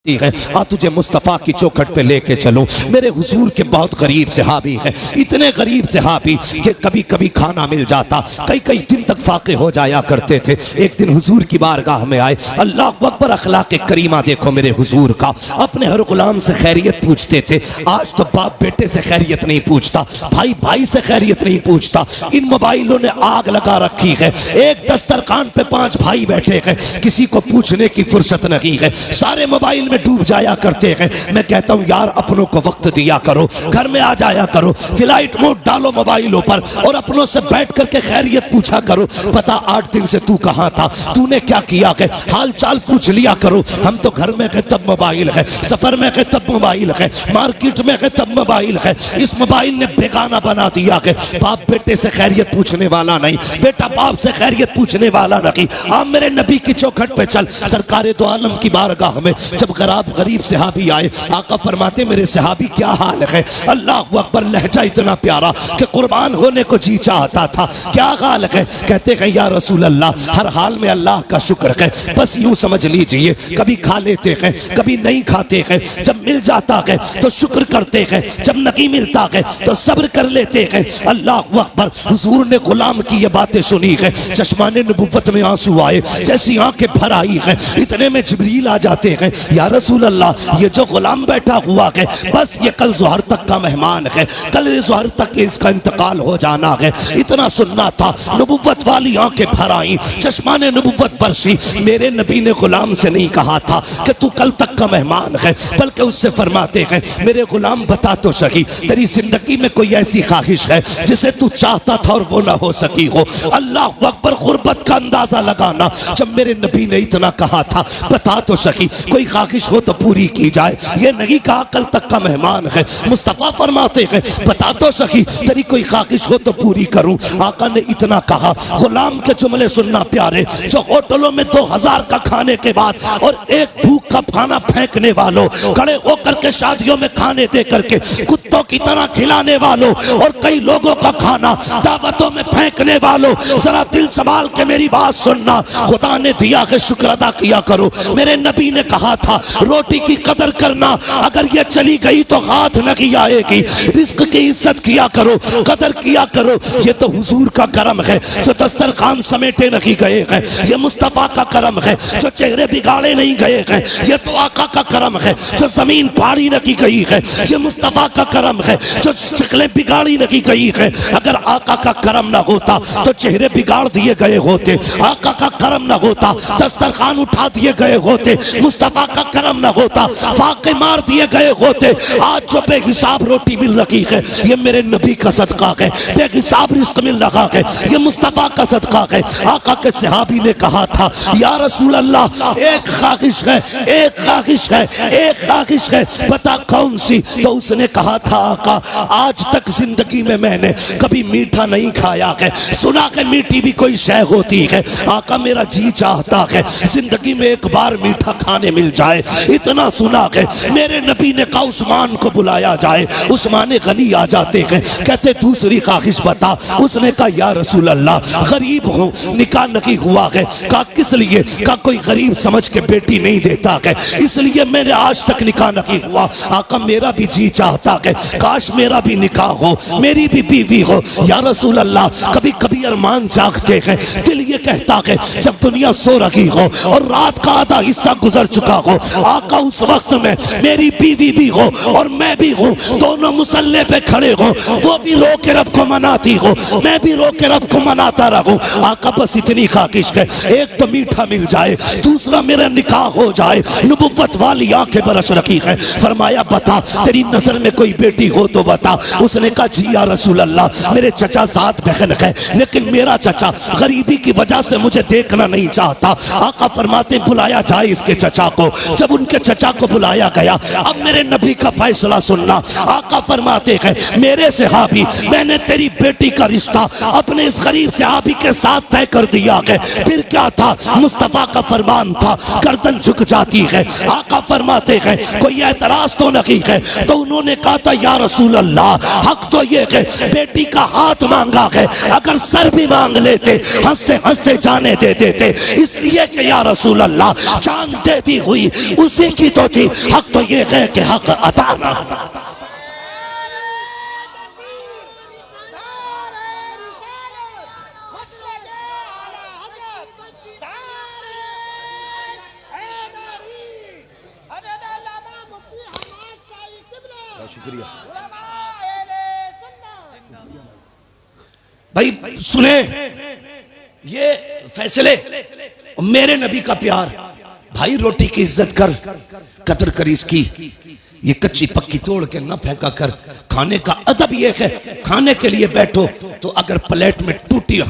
है आ तुझे मुस्तफ़ा की चौखट पे लेके चलूं। मेरे हुजूर के बहुत गरीब सहाबी हैं, इतने गरीब सहाबी कि कभी कभी खाना मिल जाता, कई कई दिन तक फाके हो जाया करते थे। एक दिन हुजूर की बारगाह में आए, अल्लाह अकबर, अखलाक करीमा देखो मेरे हुजूर का। अपने हर गुलाम से खैरियत पूछते थे। आज तो बाप बेटे से खैरियत नहीं पूछता, भाई भाई से खैरियत नहीं पूछता। इन मोबाइलों ने आग लगा रखी है। एक दस्तरखान पे 5 भाई बैठे हैं, किसी को पूछने की फुर्सत नहीं है, सारे मोबाइल डूब जाया करते हैं। मैं कहता हूं यार अपनों को वक्त दिया करो, घर में आ जाया करो, फ्लाइट मोड डालो मोबाइलों पर और अपनों से बैठ करके खैरियत पूछा करो। पता 8 दिन से तू कहां था, तूने क्या किया है, हाल चाल पूछ लिया करो। हम तो घर में गए तब मोबाइल है, सफर में गए तब मोबाइल है, मार्केट में गए तब मोबाइल है। इस मोबाइल ने बेगाना बना दिया है। बाप बेटे से खैरियत पूछने वाला नहीं, बेटा बाप से खैरियत पूछने वाला नहीं। आप मेरे नबी की चौखट पे चल, सरकारे दो आलम की बारगाह में जब गरीब सहाबी आए, आका फरमाते मेरे सहाबी क्या हाल है। अल्लाह अकबर, लहजा इतना प्यारा कि कुर्बान होने को जी चाहता था। क्या हाल है, कहते हैं या रसूल अल्लाह, हर हाल में अल्लाह का शुक्र है। बस यूं समझ लीजिए, कभी खा लेते हैं, कभी नहीं खाते हैं। जब मिल जाता है तो शुक्र करते हैं, जब नहीं मिलता है तो सब्र कर लेते हैं। अल्लाह अकबर, हुजूर ने गुलाम की ये बातें सुनी है, चश्माने नबुव्वत में आंसू आए, जैसी आंखें भर आई है। इतने में जिब्रील आ जाते हैं, या रसूल अल्लाह, ये जो गुलाम बैठा हुआ है बस ये कल ज़ोहर तक का मेहमान है, कल ज़ोहर तक इसका इंतकाल हो जाना है। इतना सुनना था, नबुव्वत वाली आंखें भर आई, चश्माने नबुव्वत बरसी। मेरे नबी ने गुलाम से नहीं कहा था कि तू कल तक का मेहमान है, बल्कि उससे फरमाते हैं मेरे गुलाम बता तो सही, तेरी जिंदगी में कोई ऐसी ख्वाहिश है जिसे तू चाहता था और वो ना हो सकी हो। अल्लाह अकबर, गुर्बत का अंदाजा लगाना। जब मेरे नबी ने इतना कहा था बता तो सही, कोई ख्वाहिश हो तो पूरी की जाए, ये नहीं कहा कल तक का मेहमान है। मुस्तफा फरमाते हैं बता तो सही, तेरी कोई ख्वाहिश हो तो पूरी करूं। आका ने इतना कहा, गुलाम के जुमले सुनना प्यारे, जो होटलों में 2000 का खाने के बाद और एक भूख का खाना फेंकने वालों, खड़े होकर के शादियों में खाने दे करके कुत्तों की तरह खिलाने वालों और कई लोगों का खाना दावतों में फेंकने वालों, जरा दिल संभाल के मेरी बात सुनना। खुदा ने दिया है, शुक्र अदा किया करो। मेरे नबी ने कहा था रोटी की कदर करना, अगर ये चली गई तो हाथ नहीं आएगी। रिस्क की इज्जत किया करो, कदर किया करो। ये तो हुजूर का करम है जो दस्तरखान समेटे नहीं गए हैं, ये मुस्तफा का करम है जो चेहरे बिगाड़े नहीं गए हैं, ये तो आका का करम है जो जमीन फाड़ी नहीं गई है, ये मुस्तफा का करम है जो शक्लें बिगाड़ी नहीं गई है। अगर आका का करम ना होता तो चेहरे बिगाड़ दिए गए होते, आका का करम ना होता दस्तरखान उठा दिए गए होते, मुस्तफा का करम ना होता फाके मार दिए गए होते। आज जो बेहिसाब रोटी मिल रही है ये मेरे नबी का सदका है, बेहिसाब रिस्क मिल रहा है ये मुस्तफा का सदका है। आका के सहाबी ने कहा था या रसूल अल्लाह, एक ख्वाहिश है, एक ख्वाहिश है, एक ख्वाहिश है, पता कौन सी? तो उसने कहा था आका, आज तक जिंदगी में मैंने कभी मीठा नहीं खाया है, सुना है मीठी भी कोई शय होती है। आका मेरा जी चाहता है जिंदगी में एक बार मीठा खाने मिल जाए। इतना सुना है, मेरे नबी ने कहा उस्मान को बुलाया जाए। उस्मान गनी आ जाते हैं, कहते दूसरी ख्वाहिश बता। उसने कहा या रसूल अल्लाह, गरीब हूँ, निकाह नहीं हुआ है। कहा किस लिए? कहा कोई गरीब समझ के बेटी नहीं देता है, इसलिए मैंने आज तक निकाह नहीं हुआ। आका मेरा भी जी चाहता है काश मेरा भी निकाह हो, मेरी भी बीवी हो। या रसूल अल्लाह, कभी कभी अरमान जागते हैं, दिल ये कहता है जब दुनिया सो रही हो और रात का आधा हिस्सा गुजर चुका हो, आका उस वक्त में मेरी बीवी भी हो और मैं भी हूँ, दोनों मुसल्ले पे खड़े हो, वो भी रो के रब को मनाती हो, मैं भी रो के रब को मनाता रहूं। आका बस इतनी ख्वाहिश है, एक तो मीठा मिल जाए, दूसरा मेरा निकाह हो जाए। नबुव्वत वाली आंखें बरस रखी है। फरमाया बता तेरी नजर में कोई बेटी हो तो बता। उसने कहा जी या रसूल अल्लाह, मेरे चचा 7 बहन है, लेकिन मेरा चचा गरीबी की वजह से मुझे देखना नहीं चाहता। आका फरमाते बुलाया जाए इसके चचा को। जब उनके चचा को बुलाया गया, अब मेरे नबी का फैसला सुनना। आका फरमाते हैं मेरे सहाबी, मैंने तेरी बेटी का रिश्ता अपने इस गरीब सहाबी के साथ तय कर दिया है। फिर क्या था? मुस्तफा का फरमान था, गर्दन झुक जाती है, आका फरमाते हैं कोई एतराज तो नहीं है। तो उन्होंने कहा था या रसूल अल्लाह हक तो ये है बेटी का हाथ मांगा है, अगर सर भी मांग लेते हंसते हंसते जाने दे देते, इसलिए कि या रसूल अल्लाह जान देती हुई उसी की तो थी, हक तो ये है कि हक अता ना। शुक्रिया भाई। सुने ये फैसले, मेरे नबी का प्यार, भाई रोटी की इज्जत कर, कदर कर इसकी, ये कच्ची पक्की तोड़ के न फेंका कर। खाने का अदब ये है, खाने के लिए बैठो तो अगर प्लेट में टूटी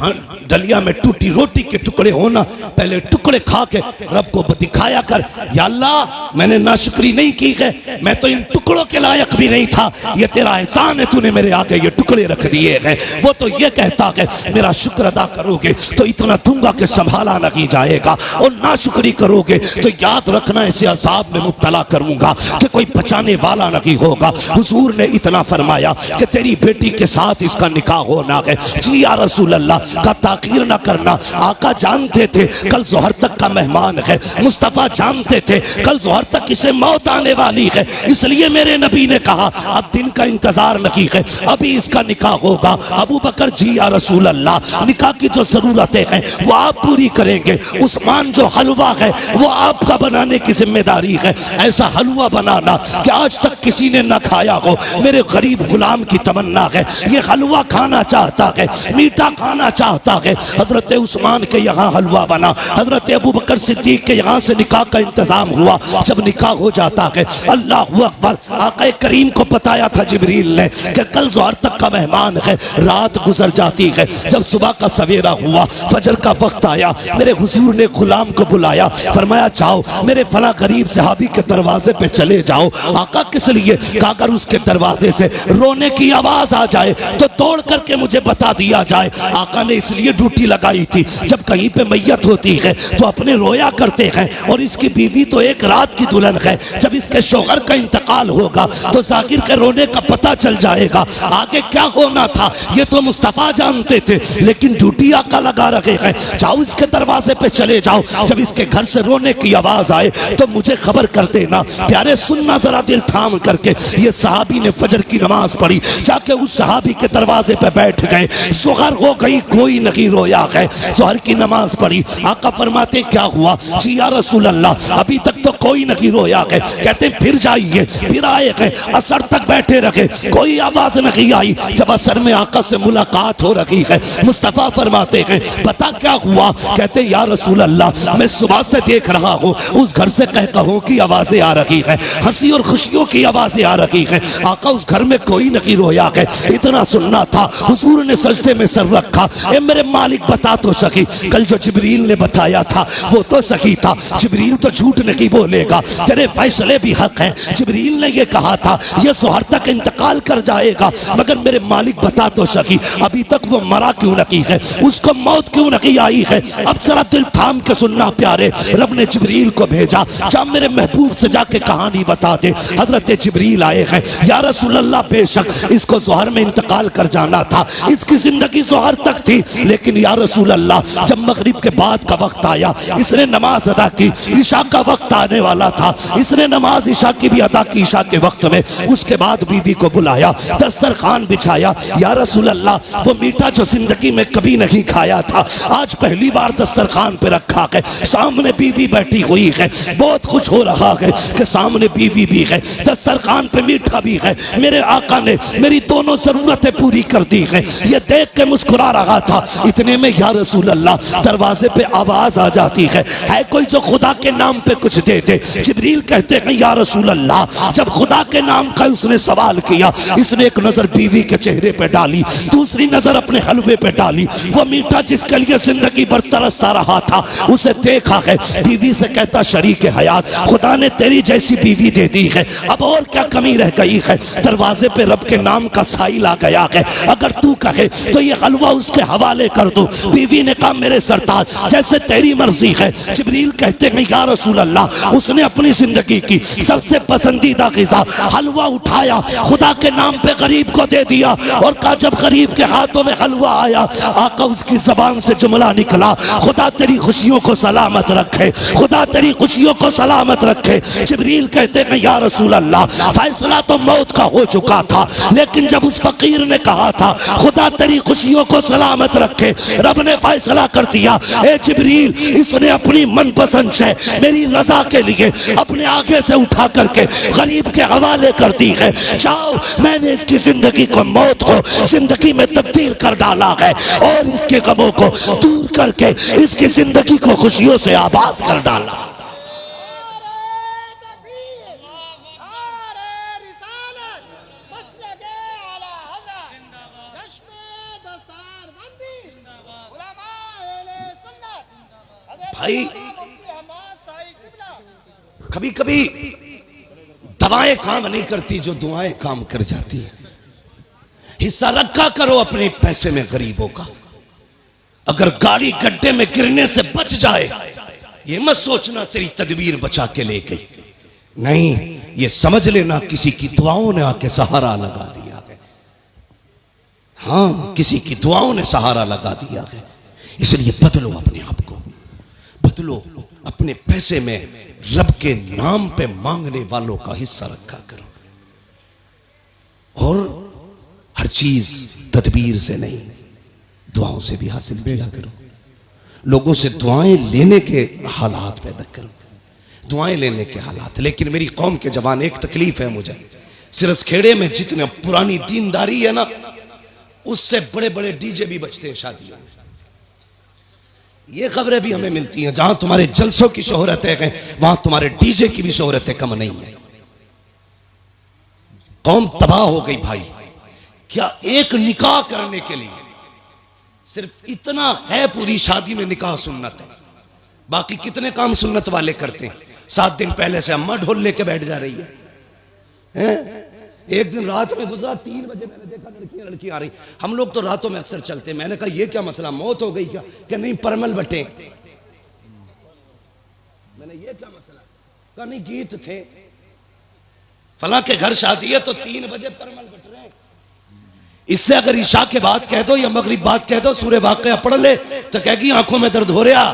डलिया में टूटी रोटी के टुकड़े हो ना, पहले टुकड़े खा के रब को दिखाया कर, या अल्लाह मैंने नाशुक्री नहीं की है, मैं तो इन टुकड़ों के लायक भी नहीं था, ये तेरा एहसान है, तूने मेरे आगे ये टुकड़े रख दिए हैं। वो तो ये कहता है मेरा शुक्र अदा करोगे तो इतना दूंगा कि संभाला नहीं जाएगा, और नाशुक्री करोगे तो याद रखना ऐसे अजाब में मुब्तला करूंगा कि कोई बचाने वाला नहीं होगा। हुजूर ने इतना फरमाया कि तेरी बेटी के साथ इसका निकाह होना है। जी या रसूल अल्लाह का ताकीर ना करना। आका जानते थे कल जोहर तक का मेहमान है, मुस्तफा जानते थे कल जोहर तक इसे मौत आने वाली है, इसलिए मेरे नबी ने कहा अब दिन का इंतजार नहीं है, अभी इसका निकाह होगा। अबू बकर जी या रसूल अल्लाह निकाह की जो जरूरतें हैं वो आप पूरी करेंगे। उस्मान जो हलवा है वो आपका बनाने की जिम्मेदारी है, ऐसा हलवा बनाना कि आज तक किसी ने ना खाया हो। मेरे गरीब गुलाम की तमन्ना है, ये हलवा खाना चाहता है, मीठा खाना चाहता है। हजरत उस्मान के यहाँ हलवा बना, हजरत अबू बकर सिद्दीक के यहाँ से निकाह का इंतजाम हुआ। जब निकाह हो जाता है, अल्लाह अकबर, आका करीम को बताया था जिब्रील ने कि कल जोहर तक का मेहमान है। रात गुजर जाती है, जब सुबह का सवेरा हुआ, फजर का वक्त आया, मेरे हुजूर ने गुलाम को बुलाया, फरमाया जाओ मेरे फला गरीब सहाबी के दरवाजे पे चले जाओ। आका किस लिए? अगर उसके दरवाजे से रोने की आवाज आ जाए तो तोड़ करके मुझे बता दिया जाए। आका ने इसलिए ड्यूटी लगाई थी, जब कहीं पे मैयत होती है तो अपने रोया करते हैं, और इसकी बीवी तो एक रात की दुल्हन है, जब इसके शौहर का इंतकाल होगा तो जाकिर के रोने का पता चल जाएगा। आगे क्या होना था ये तो मुस्तफा जानते थे, लेकिन ड्यूटी आका लगा रखे हैं, जाओ इसके दरवाजे पे चले जाओ, जब इसके घर से रोने की आवाज आए तो मुझे खबर कर देना। प्यारे सुनना जरा दिल थाम करके, ये सहाबी ने फजर की नमाज पढ़ी, जाके उस सहाबी के दरवाजे पे बैठ गए। सुहर हो गई, कोई नहीं रोया है। सुहर की नमाज पढ़ी, आका फरमाते क्या हुआ? जी या रसूल अल्लाह अभी तक तो कोई नहीं रोया है। कहते फिर जाइए, फिर आए हैं, असर तक बैठे रखे, कोई आवाज नहीं आई। जब असर में आका से मुलाकात हो रही है, मुस्तफा फरमाते हैं पता क्या हुआ? कहते या रसूल अल्लाह मैं सुबह से देख रहा हूँ उस घर से कहकहों की आवाजें आ रही है, हंसी और खुशियों की आवाजें आ रही है। आका उस घर में कोई नहीं रोया है। इतना सुनना था, हुजूर ने सजदे में सर रखा, ए मेरे मालिक बता तो सकी, कल जो जिब्रील ने बताया था वो तो सही था, जिब्रील तो झूठ नहीं बोलेगा, तेरे फैसले भी हक हैं। जिब्रील ने ये कहा था ये जोहर तक इंतकाल कर जाएगा, मगर मेरे मालिक बता तो सकी अभी तक वो मरा क्यों नहीं है, उसको मौत क्यों नहीं आई है? अब जरा दिल थाम के सुनना प्यारे, रब ने जिब्रील को भेजा, जा मेरे महबूब से जाके कहानी बता दे। हजरत जिब्रील आए हैं, या रसूल अल्लाह बेशक इसको जोहर में इंतकाल कर जाना था, इसकी जिंदगी जोहर तक थी, लेकिन या रसूल अल्लाह जब मगरिब के बाद का वक्त आया, इसने नमाज अदा की, ईशा का वक्त आने वाला था, इसने नमाज ईशा की भी अदा की ईशा के वक्त में। उसके बाद बीवी को बुलाया, दस्तरखान बिछाया, या रसूल अल्लाह वो मीठा जो जिंदगी में कभी नहीं खाया था आज पहली बार दस्तरखान पे रखा है, सामने बीवी बैठी हुई है, बहुत कुछ हो रहा है कि सामने बीवी भी है, दस्तरखान पे मीठा भी है। मेरे आका ने मेरी दोनों जरूरतें पूरी कर दी है, ये देख के मुस्कुरा रहा था। इतने में या रसूल अल्लाह दरवाजे पे आवाज आ जाती है कोई जो खुदा के नाम पे कुछ दे दे। जिब्रील कहते हैं या रसूल अल्लाह जब खुदा के नाम का उसने सवाल किया, इसने एक नजर बीवी के चेहरे पे डाली, दूसरी नजर अपने हलवे पे डाली, वो मीठा जिसके लिए जिंदगी भर तरसता रहा था उसे देखा है। बीवी से कहता शरीक हयात खुदा ने तेरी जैसी बीवी दे दी है, अब और क्या कमी रह गई है? दरवाजे पे रब के नाम का साइल आ गया है, अगर तू कहे तो ये हलवा उसके हवाले कर कर दूं। बीवी ने कहा मेरे सरताज जैसे तेरी मर्जी है। जिब्रील कहते हैं या रसूल अल्लाह, उसने अपनी जिंदगी की सबसे पसंदीदा ग़िज़ा हलवा उठाया, खुदा के नाम पे गरीब को दे दिया और कहा जब गरीब के हाथों में हलवा आया, आका उसकी जबान से जुमला निकला, खुदा तेरी खुशियों को सलामत रखे, खुदा तेरी खुशियों को सलामत रखे। जिब्रील कहते हैं या रसूल अल्लाह, फैसला तो मौत का हो चुका था, लेकिन जब उस फकीर ने कहा था खुदा तेरी खुशियों को सलामत रखे, रब ने फैसला कर दिया, ए जिब्रील इसने अपनी मनपसंद से मेरी रजा के लिए अपने आगे से उठा करके गरीब के हवाले कर दी है। जाओ, मैंने इसकी जिंदगी को मौत को जिंदगी में तब्दील कर डाला है और इसके गमों को दूर करके इसकी जिंदगी को खुशियों से आबाद कर डाला। भाई कभी कभी दवाएं काम नहीं करती जो दुआएं काम कर जाती है। हिस्सा रखा करो अपने पैसे में गरीबों का। अगर गाड़ी गड्ढे में गिरने से बच जाए, ये मत सोचना तेरी तदबीर बचा के ले गई, नहीं, ये समझ लेना किसी की दुआओं ने आके सहारा लगा दिया है। हाँ, किसी की दुआओं ने सहारा लगा दिया है। इसलिए बदलो अपने आप को, बदलो। अपने पैसे में रब के नाम पे मांगने वालों का हिस्सा रखा करो और हर चीज तदबीर से नहीं, दुआओं से भी हासिल किया करो। लोगों से दुआएं लेने के हालात पैदा करो, दुआएं लेने के हालात। लेकिन मेरी कौम के जवान, एक तकलीफ है मुझे, सिरसखेड़े में जितने पुरानी दीनदारी है ना, उससे बड़े बड़े डीजे भी बजते हैं शादियों में। ये खबरें भी हमें मिलती हैं, जहां तुम्हारे जलसों की शोहरत है वहां तुम्हारे डीजे की भी शोहरत कम नहीं है। कौम तबाह हो गई भाई। क्या एक निकाह करने के लिए सिर्फ इतना है, पूरी शादी में निकाह सुन्नत है, बाकी कितने काम सुन्नत वाले करते हैं। 7 दिन पहले से अम्मा ढोल लेके बैठ जा रही है। एक दिन रात में गुजरा, 3 बजे मैंने देखा लड़की आ रही। हम लोग तो रातों में अक्सर चलते हैं। मैंने कहा ये क्या मसला, मौत हो गई क्या? कि नहीं, परमल बटे। मैंने ये क्या मसला? कहा नहीं, गीत थे, फला के घर शादी है तो 3 बजे परमल बट रहे। इससे अगर ईशा के बाद कह दो या मगरिब बाद कह दो सूरह वाक़िया पढ़ ले तो कहेगी आंखों में दर्द हो रहा,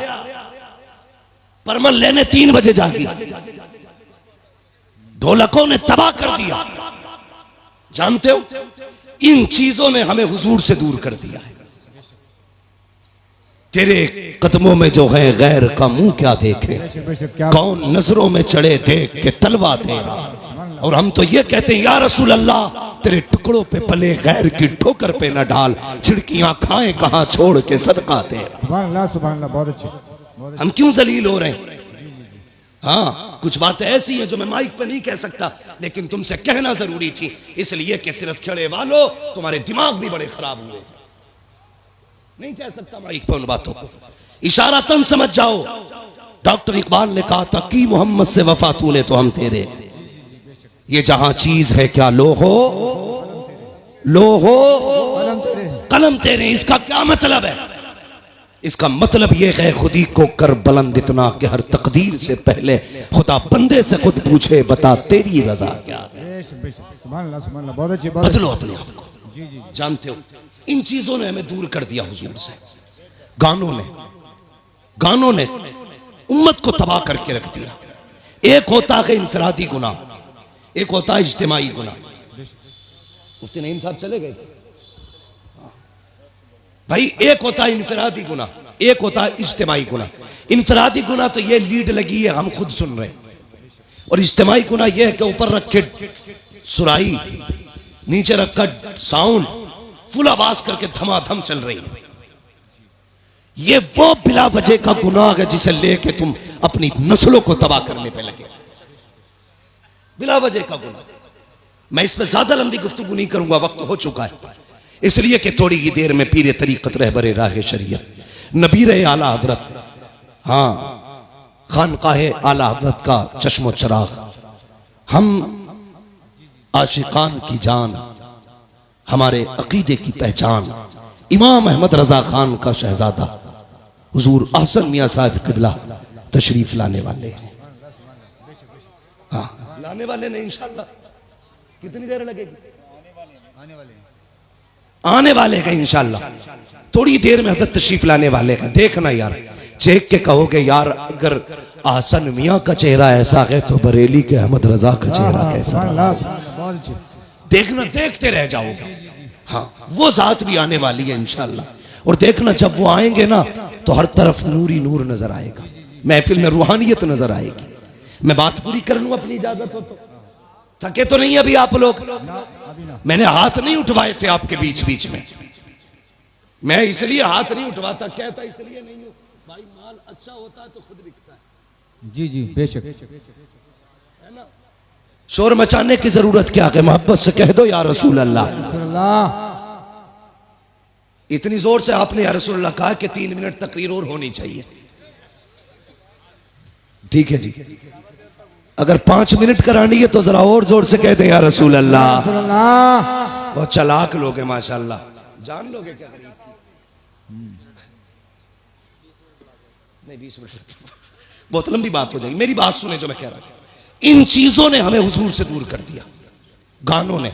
परमल लेने 3 बजे जागी। ढोलकों ने तबाह कर दिया। जानते हो, इन चीजों ने हमें हुजूर से दूर कर दिया है। तेरे कदमों में जो है गैर का मुंह क्या देखे, कौन नजरों में चढ़े देख के तलवा तेरा। और हम तो ये कहते हैं या रसूल अल्लाह, तेरे टुकड़ों पे पले गैर की ठोकर पे न डाल, छिड़कियां खाएं कहां छोड़ के सदका तेरा। सुभान अल्लाह, सुभान अल्लाह, बहुत अच्छे। हम क्यों जलील हो रहे हैं? हाँ, कुछ बातें ऐसी हैं जो मैं माइक पे नहीं कह सकता, लेकिन तुमसे कहना जरूरी थी, इसलिए कि सिरसखेड़े वालों तुम्हारे दिमाग भी बड़े खराब हुए। नहीं कह सकता माइक पे उन बातों को, इशारा तन समझ जाओ। डॉक्टर इकबाल ने कहा था कि मोहम्मद से वफा तूने तो हम तेरे, ये जहां चीज है क्या लो हो कलम तेरे। इसका क्या मतलब है? इसका मतलब यह है खुदी को कर बुलंद इतना कि हर तकदीर से पहले खुदा बंदे से खुद पूछे बता तेरी रजा क्या है। बदलो अपने आप को। जानते हो, इन चीजों ने हमें दूर कर दिया हुजूर से। गानों ने उम्मत को तबाह करके रख दिया। एक होता है इनफरादी गुनाह, एक होता है इज्तिमाई गुनाह। मुफ्ती नईम साहब चले गए भाई। एक होता है इनफरादी गुनाह, एक होता है इज्तिमाई गुनाह। इनफरादी गुनाह तो ये लीड लगी है, हम खुद सुन रहे हैं। और इज्तिमाई गुनाह ये है कि ऊपर रख के सुराही, नीचे रखकर साउंड, फुल आवाज करके धमाधम चल रही है। ये वो बिला वजह का गुनाह है जिसे लेके तुम अपनी नस्लों को तबाह करने पे लगे। बिला वजह का गुनाह। मैं इस पर ज्यादा लंबी गुफ्तगू नहीं करूंगा, वक्त हो चुका है। इसलिए कि थोड़ी ही देर में पीरे तरीकत रहबरे राह शरीयत नबीर आला हजरत, हाँ, खानकाहे आला हजरत का चश्मो चराग, हम आशिकान की जान, हमारे अकीदे की पहचान, इमाम अहमद रजा खान का शहजादा हुजूर अहसन मियां साहब किबला तशरीफ लाने वाले हैं। हाँ, लाने वाले नहीं, इंशाल्लाह। कितनी देर लगेगी? आने वाले हैं इंशाल्लाह। थोड़ी देर में हजरत तशरीफ लाने वाले हैं। देखना यार, चेक के कहोगे यार अगर अहसन मियां का चेहरा ऐसा है तो बरेली के अहमद रजा का चेहरा कैसा? बहुत अच्छे। देखना, देखते रह जाओगे। हाँ, वो जात भी आने वाली है इंशाल्लाह। और देखना जब वो आएंगे ना तो हर तरफ नूर ही नूर नजर आएगा, महफिल में रूहानियत नजर आएगी। मैं बात पूरी कर लूं, अपनी इजाजत हो तो? थके तो नहीं अभी आप लोग? मैंने हाथ नहीं उठवाए थे आपके बीच बीच में। मैं इसलिए हाथ नहीं उठवाता, कहता इसलिए नहीं हूं भाई, माल अच्छा होता है तो खुद बिकता है। जी जी बेशक। है ना? शोर मचाने की जरूरत क्या है? मोहब्बत से कह दो या रसूल अल्लाह। इतनी जोर से आपने या रसूल अल्लाह कहा कि 3 मिनट तकरीर और होनी चाहिए। ठीक है जी, अगर 5 मिनट करानी है तो जरा और जोर से कह दें या रसूल अल्लाह। बहुत चालाक लोग हैं माशाल्लाह, जान लोगे क्या करीब की? नहीं 20 मिनट बहुत लंबी बात हो जाएगी। मेरी बात सुने जो मैं कह रहा हूं। इन चीजों ने हमें हुजूर से दूर कर दिया, गानों ने।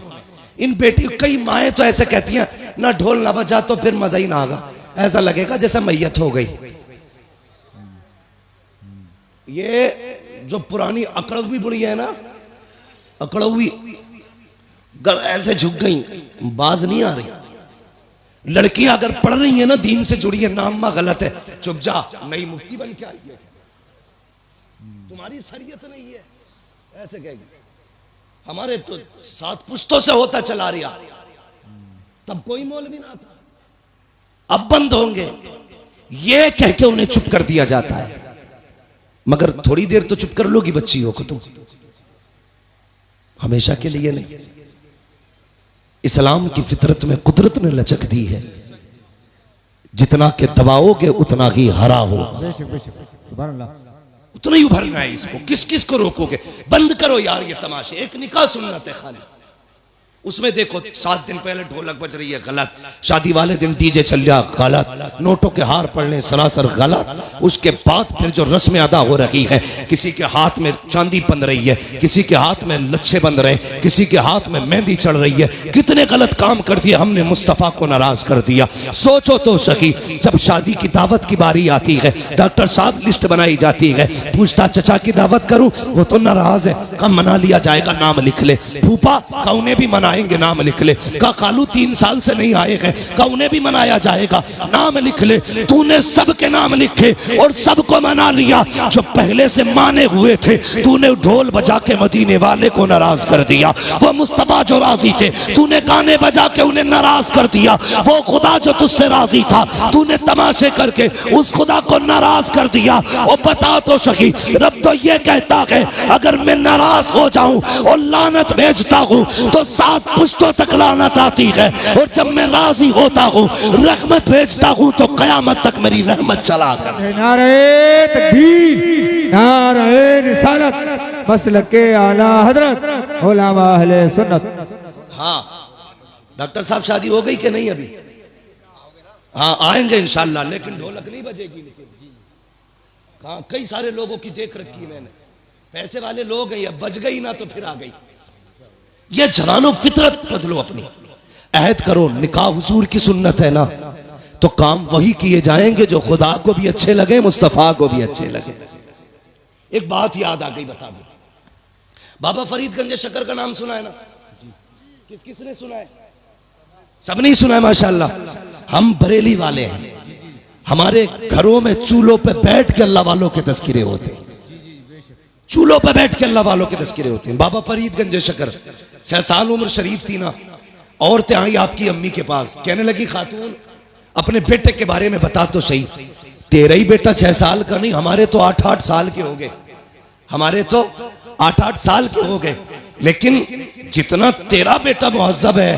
इन बेटी, कई माएँ तो ऐसे कहती हैं ना ढोल ना बजा तो फिर मजा ही ना आगा, ऐसा लगेगा जैसे मैयत हो गई। ये जो पुरानी अकड़वी बुढ़ी है ना, अकड़वी ऐसे झुक गई, बाज नहीं आ रही। लड़कियां अगर पढ़ रही है ना, दीन से जुड़ी है, नाम गलत है, चुप जा, नई मुफ्ती बन के आई है, तुम्हारी शरीयत नहीं है, ऐसे कहेगी। हमारे तो 7 पुश्तों से होता चला रहा, तब कोई मौलवी ना था, अब बंद होंगे, ये कह के उन्हें चुप कर दिया जाता है। मगर थोड़ी देर तो चुप कर लोगी बच्ची हो को तुम, हमेशा के लिए नहीं। इस्लाम की फितरत में कुदरत ने लचक दी है, जितना के दबाओगे उतना ही हरा होगा, उतना ही उभरना है इसको। किस किस को रोकोगे? बंद करो यार ये तमाशे। एक निकाह सुन्नत है खाली, उसमें देखो 7 दिन पहले ढोलक बज रही है, गलत। शादी वाले दिन डीजे चल रहा, गलत। नोटों के हार पड़ने सरासर गलत। उसके बाद फिर जो रस्में अदा हो रही है, किसी के हाथ में चांदी बंध रही है, किसी के हाथ में लच्छे बंध रहे, किसी के हाथ में मेहंदी चढ़ रही है। कितने गलत काम कर दिए हमने, मुस्तफ़ा को नाराज कर दिया। सोचो तो सही, जब शादी की दावत की बारी आती है, डॉक्टर साहब लिस्ट बनाई जाती है, पूछता चचा की दावत करूं, वो तो नाराज है, कम मना लिया जाएगा, नाम लिख ले। फूफा का उन्हें भी मनाएंगे, नाम लिख ले। का खालू 3 साल से नहीं आए हैं, का उन्हें भी मनाया जाएगा, नाम लिख ले। तूने सबके नाम लिखे और सबको मना लिया। जो पहले से माने हुए थे, तूने ढोल बजा के मदीने वाले को नाराज कर दिया। वो मुस्तफा जो राजी थे, तूने गाने बजा के उन्हें नाराज कर दिया। वो खुदा जो तुझसे राजी था, तूने तमाशे करके उस खुदा को नाराज कर दिया। और बता तो सही, रब तो ये कहता है अगर मैं नाराज हो जाऊं और लानत भेजता हूं तो 7 पुश्तों तक लानत आती है, और जब मैं राजी होता हूँ, रहमत भेजता हूँ, तो कयामत तक मेरी रहमत चला कर। नारे तकबीर, नारे रिसालत, मसलके आला हजरत उलमा अहले सुन्नत। हाँ डॉक्टर साहब, शादी हो गई कि नहीं अभी? हाँ आएंगे इंशाल्लाह, लेकिन ढोलक नहीं बजेगी। लेकिन कहाँ, कई सारे लोगों की देख रखी है मैंने, पैसे वाले लोग हैं, या बज गई ना तो फिर आ गई। ये जवानों फितरत बदलो अपनी, अहद करो। निकाह हुजूर की सुन्नत है ना, तो काम वही किए जाएंगे जो खुदा को भी अच्छे लगे, मुस्तफा को भी अच्छे लगे। एक बात याद आ गई, बता दो। बाबा फरीदगंज शक्कर का नाम सुना है ना? किस किसने सुना है? सब नहीं सुना है माशाल्लाह। हम बरेली वाले हैं, हमारे घरों में चूल्हों पे बैठ के अल्लाह वालों के तस्किरे होते हैं, चूल्हों पे बैठ के अल्लाह वालों के तस्किरे होते हैं। बाबा फरीदगंज शक्कर 6 साल उम्र शरीफ थी ना, औरतें आई आपकी अम्मी के पास, कहने लगी खातून अपने बेटे के बारे में बता तो सही। तेरा ही बेटा 6 साल का नहीं, हमारे तो 8-8 साल के हो गए, हमारे तो 8-8 साल के हो गए। लेकिन जितना तेरा बेटा मुहज्जब है,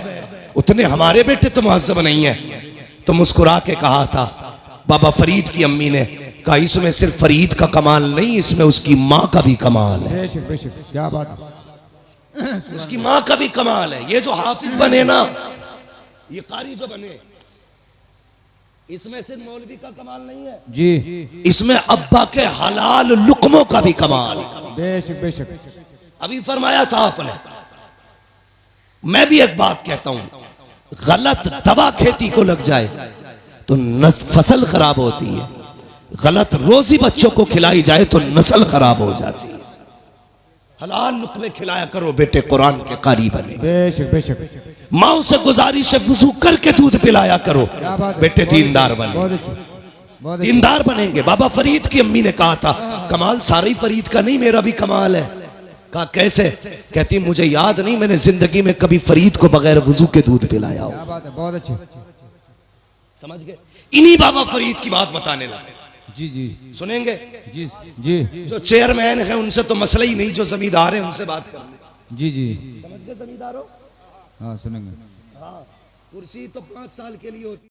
उतने हमारे बेटे तो मुहज्जब नहीं है। तो मुस्कुरा के कहा था बाबा फरीद की अम्मी ने, कहा इसमें सिर्फ फरीद का कमाल नहीं, इसमें उसकी माँ का भी कमाल है। बेशक बेशक, क्या बात, उसकी माँ का भी कमाल है। ये जो हाफिज बने ना, ये कारी जो बने, इसमें सिर्फ मौलवी का कमाल नहीं है, जी, इसमें अब्बा के हलाल लुकमों का भी कमाल है। बेशक बेशक। अभी फरमाया था आपने, मैं भी एक बात कहता हूं, गलत दवा खेती को लग जाए तो फसल खराब होती है, गलत रोजी बच्चों को खिलाई जाए तो नस्ल खराब हो जाती है। हलाल लुकमे खिलाया करो बेटे, कुरान के कारी बने। बेशक बेशक। माओ से गुजारिश है वुजू करके दूध पिलाया करो क्या बात है, बेटे, बहुत दीनदार अच्छी, बने, बहुत अच्छी, बहुत अच्छी। दीनदार बनेंगे। बाबा फरीद की अम्मी ने कहा था, कमाल सारा ही फरीद का नहीं, मेरा भी कमाल है। कहा कैसे? कहती मुझे याद नहीं मैंने जिंदगी में कभी फरीद को बगैर वुजू के दूध पिलाया हो। क्या बात है, बहुत अच्छी। समझ गए? इन्हीं बाबा फरीद की बात बताने लगे। जी जी सुनेंगे? जी जी जो चेयरमैन है उनसे तो मसला ही नहीं, जो जमींदार है उनसे बात कर ले। जी जी। समझ गए जमींदारों? हाँ सुनेंगे। हाँ, कुर्सी तो 5 साल के लिए होती है।